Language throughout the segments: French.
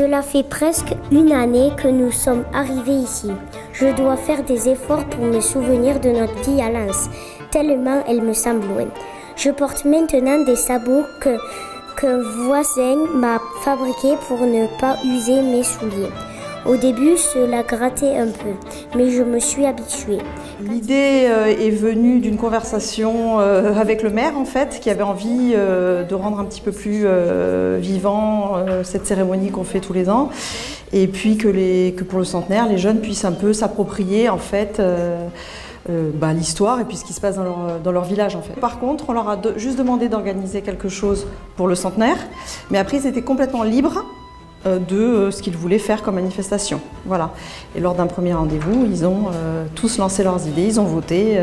Cela fait presque une année que nous sommes arrivés ici. Je dois faire des efforts pour me souvenir de notre vie à Lens, tellement elle me semble loin. Je porte maintenant des sabots qu'un voisin m'a fabriqués pour ne pas user mes souliers. Au début, cela grattait un peu, mais je me suis habituée. L'idée est venue d'une conversation avec le maire, en fait, qui avait envie de rendre un petit peu plus vivant cette cérémonie qu'on fait tous les ans. Et puis que pour le centenaire, les jeunes puissent un peu s'approprier, en fait, l'histoire et puis ce qui se passe dans leur village, en fait. Par contre, on leur a juste demandé d'organiser quelque chose pour le centenaire, mais après, ils étaient complètement libres de ce qu'ils voulaient faire comme manifestation. Voilà. Et lors d'un premier rendez-vous, ils ont tous lancé leurs idées, ils ont voté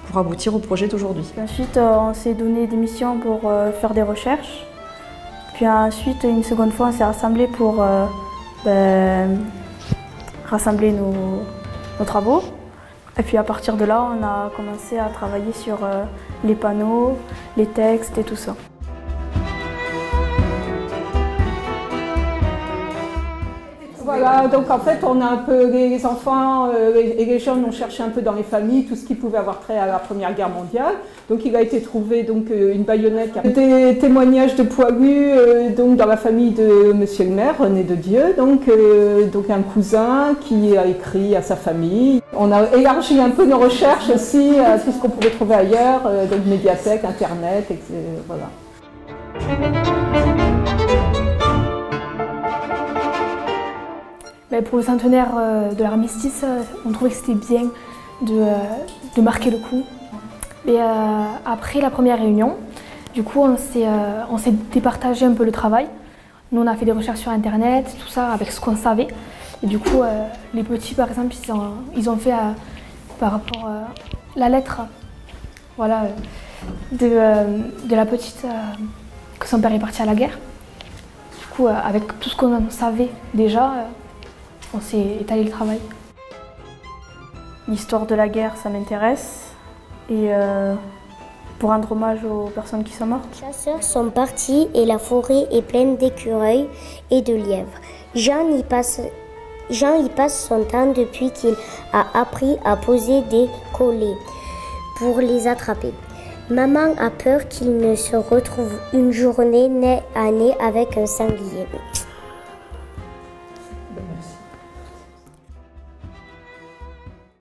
pour aboutir au projet d'aujourd'hui. Ensuite, on s'est donné des missions pour faire des recherches. Puis ensuite, une seconde fois, on s'est rassemblés pour rassembler nos travaux. Et puis à partir de là, on a commencé à travailler sur les panneaux, les textes et tout ça. Voilà, donc en fait, on a un peu les enfants et les jeunes ont cherché un peu dans les familles tout ce qui pouvait avoir trait à la Première Guerre mondiale. Donc il a été trouvé donc une baïonnette, des témoignages de poilus donc dans la famille de Monsieur le maire, René de Dieu, donc un cousin qui a écrit à sa famille. On a élargi un peu nos recherches aussi à tout ce qu'on pouvait trouver ailleurs, donc médiathèque, internet, etc. Voilà. Pour le centenaire de l'armistice, on trouvait que c'était bien de marquer le coup. Et après la première réunion, du coup, on s'est départagé un peu le travail. Nous, on a fait des recherches sur Internet, tout ça, avec ce qu'on savait. Et du coup, les petits, par exemple, ils ont fait par rapport à la lettre, voilà, de la petite que son père est parti à la guerre. Du coup, avec tout ce qu'on savait déjà, on s'est étalé le travail. L'histoire de la guerre, ça m'intéresse. Et pour rendre hommage aux personnes qui sont mortes. Les chasseurs sont partis et la forêt est pleine d'écureuils et de lièvres. Jean y passe son temps depuis qu'il a appris à poser des collets pour les attraper. Maman a peur qu'il ne se retrouve une journée nez à nez avec un sanglier.